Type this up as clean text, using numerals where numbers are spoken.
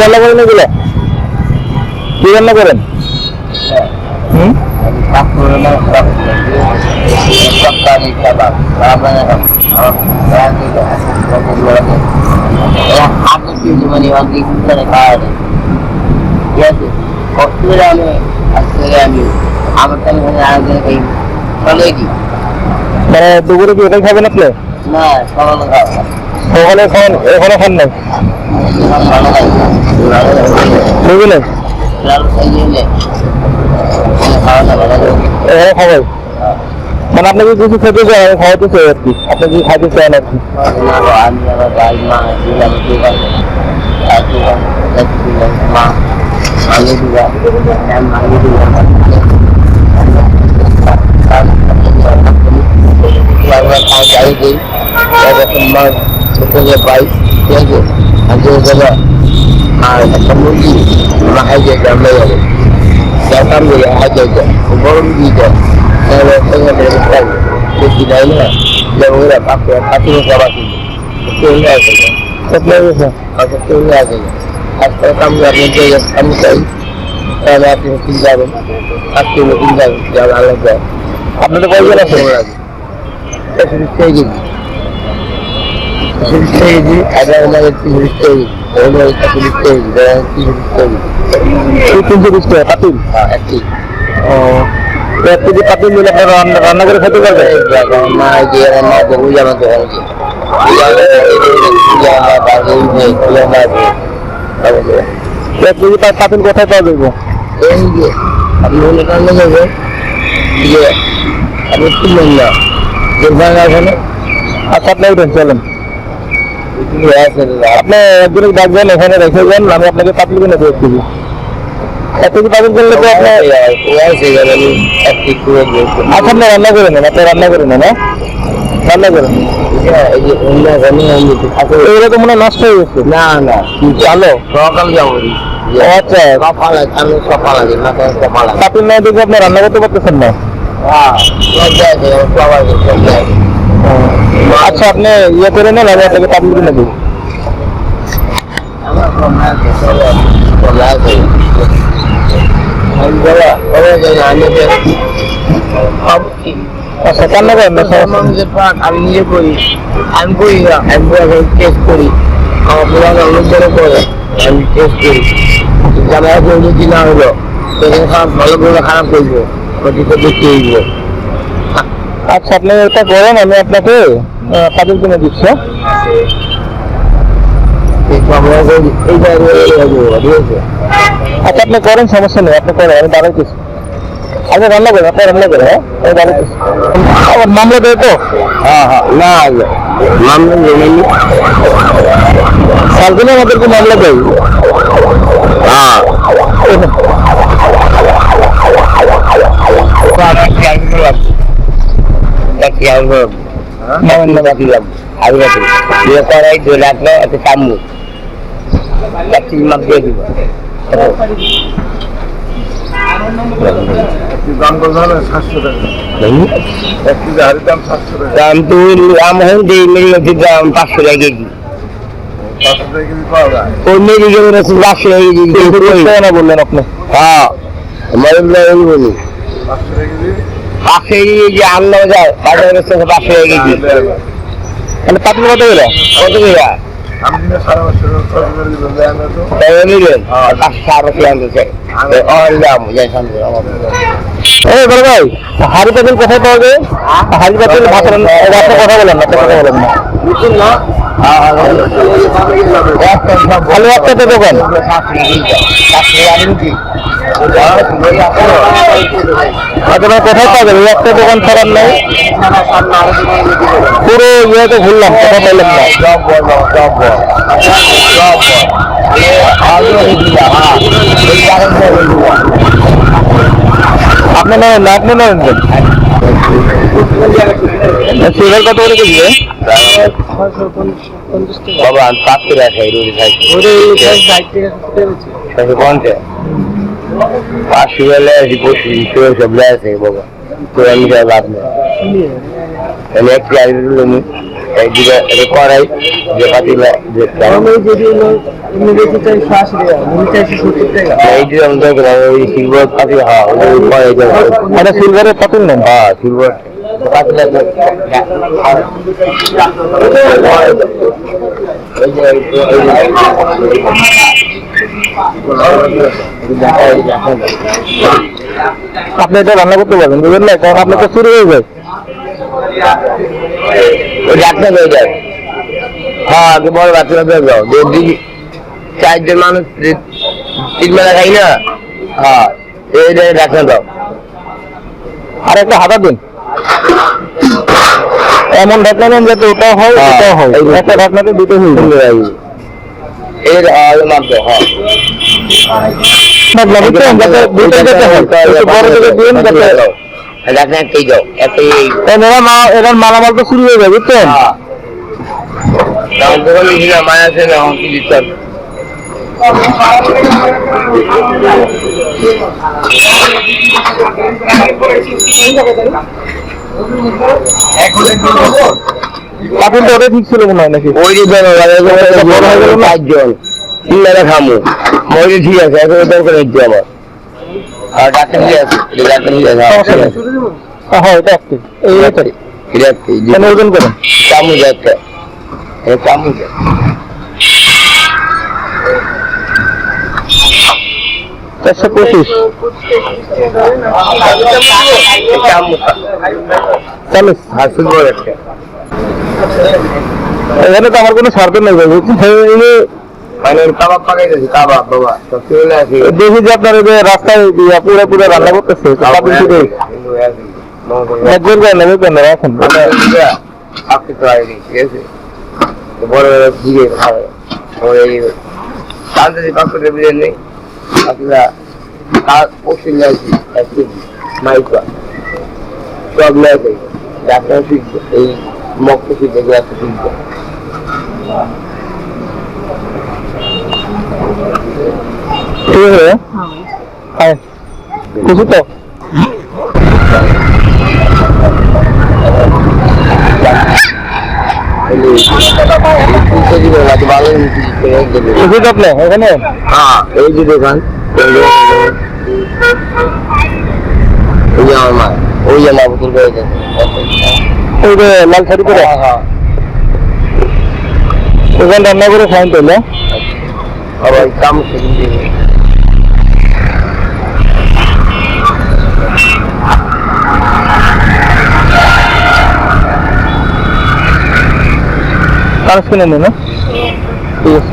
রান্না করেন এগুলো? কি রান্না করেন? মানে দুপুরে কি এটাই খাবেন আপনি? না সকালে খান, এখনো খান নাই? বুঝলেন, এখানে খাবেন মানে আপনি কি কিছু খেতে চান? আমি খাওয়াতে চাই আর কি, আপনি কি খাইতে চান আর কি? আর একটা মুরগি মাখাই যায় আমরা যাবো যাতাম গরম দিয়ে যায় বেশি দেয় না যেমন ওরা পাখি খাবার চলে আসে চলে আসে আজকাল কামড়ে আপনি আমি চাই তাহলে আপনি নতুন যাবেন আজকে নতুন যাবেন যাবেন আলাদা যায় আপনাদের কয়জন আছে? কেজি পাতিল? ও, 1 কেজি পাতিল দিলে আপনারা রান্না করে খেতে পারবেন? পাতিল কোথায় পাওয়া যাবো? আচ্ছা, আপনি উঠেন, চলেন। আপনি একজনকে ডাকবেন, এখানে রেখে যান, আমি আপনাকে পাতিল কিনে দিয়ে দিবি। 1 কেজি পাতিল করলে তো আপনার আচ্ছা, আপনি রান্না করে নেন, আপনি রান্না করে নেন, রান্না করেন। এগুলো তো মনে হয় নষ্ট হয়ে গেছে। না না চালো সকাল যাবো আচ্ছা, পাতিল না দেখে আপনি রান্না করতে পারতেছেন না? আচ্ছা, আপনি ইয়ে করে নেন, আমি আপনাকে পাতিল কিনে দেবো। আচ্ছা, কান্না করেন না, আমি নিজে করি, আমি করি না, আমি টেস্ট করি, আমার পুরানো অনুযায়ী করে আমি টেস্ট করি। যারা যদি না হলো সেখানে ভালো করে খারাপ করবো, ওটিকে দেখিয়ে দিব। আচ্ছা, আপনি এটা করেন, আমি আপনাকে পাতিল কিনে দিচ্ছি। আচ্ছা, আপনি করেন, সমস্যা নেই, আপনি করেন, আমি দাঁড়াইতেছি। আচ্ছা, রান্না করেন, আপনি রান্না করেন। হ্যাঁ, আমি দাঁড়াইতেছি। আমার মামলা দেয় তো? হ্যাঁ হ্যাঁ, না মামলা জমেনি, সালদিনে আমাদেরকে মামলা দেয়। হ্যাঁ দাম তো দাম 500 টাকা কেজি। বললেন আপনি? হ্যাঁ, বলি 500 কেজি আনলো যায়, 500 টাকা কেজি। মানে পাতিল কত গেল? কত টাকা? বড় ভাই, হাড়ি পাতিল কোথায় পাওয়া যায়? হাড়ি পাতিল ভাষা কথা বলেন না, কথা বলেন না। ভালো একটা তো দোকান। কোথায় পাওয়া যাবে? একটা দোকান ছাড়ার নাই, পুরো ইয়েতে ঘুরলাম, কোথাও পাইলাম না। আপনি নেন না, আপনি নেন সিগার কত করে কেজি? বাবা আমি 7 টাকা খাই, রুটি খাই 500 গেলে 25 সব আছে বাবা, তো আমি লাভ নেই। এক গাড়ি এই যে কড়াই যে পাতিলা যে এই যে আমাদের ওই সিলভার পাতিল হ্যাঁ ওই কড়াই এটা সিলভারের পাতিল নেন? হ্যাঁ সিলভার পাতিলা আপনি এটা রান্না করতে পারবেন, বুঝলেন না? কারণ আপনার তো চুরি হয়ে যায়। ওই ডাক্তার হয়ে যায়। হ্যাঁ আগে বড় ডাক্তার হয়ে যাও, 4 জন মানুষ 3 বেলা খাই না। হ্যাঁ এই ডাক্তার দাও। আর একটা হাতা দিন, এমন ঢাকনা নেন যাতে ওটাও হয় এটাও হয়, একটা ঢাকনাতে দুটো হয়ে যায়। এর মাত্র হ্যাঁ বুঝছেন? যাতে দুটো যাতে হয়, একটু বড় থেকে দিন যাতে। ডাক্তার একটাই যাও, একটাই। এরা মালামাল তো চুরি হয়ে যায়, বুঝছেন? মায়া আছে না কি দিতে হবে। পাতিলটা ওটা ঠিক ছিল মনে হয় নাকি? ওই যে বড় হয়ে গেল 5 জন 3 বেলা খামু, ওই ঠিক আছে এখন দরকার হচ্ছে আমার। আর ডাক্তার ঠিক আছে, ডাক্তার ঠিক আছে। হ্যাঁ এটা একটি কেন ওজন করেন? চামচ একটা চামচ 425 40। আর সুন্দর একটা। এখানে তো আমার কোনো স্বার্থ নেই ভাই, মানে কাবাব পাকাইতেছি, কাবাব বাবা সব চলে আসে। দেখি যে আপনার এই যে রাস্তায় পুরো পুরো রান্না করতেছে, পাতিল থেকে একজন করে নেবে কেন রাখেন? আপনি তো আইনি ঠিক আছে, বড় বড় দিকে খাবে এই শান্তি পাকড়ে বুঝেন নেই আপনারা আর পশ্চিম যাচ্ছি একটু মাইকা সব লাগে ডাক্তার শিখবে, এই মক্ত শিখবে, একটা শিখবে। ঠিক আছে হ্যাঁ খুশি তো? খুশি তো আপনি এখানে? হ্যাঁ এই যে দোকান, ওই যে আমার মা, ওই যে মা বুতুল করে গেছে, ওই যে লাল শাড়ি পরে ওখানে রান্না করে খাইন তাহলে। আবার কাম শিখবে। কাজ কিনে নেন, ঠিক আছে।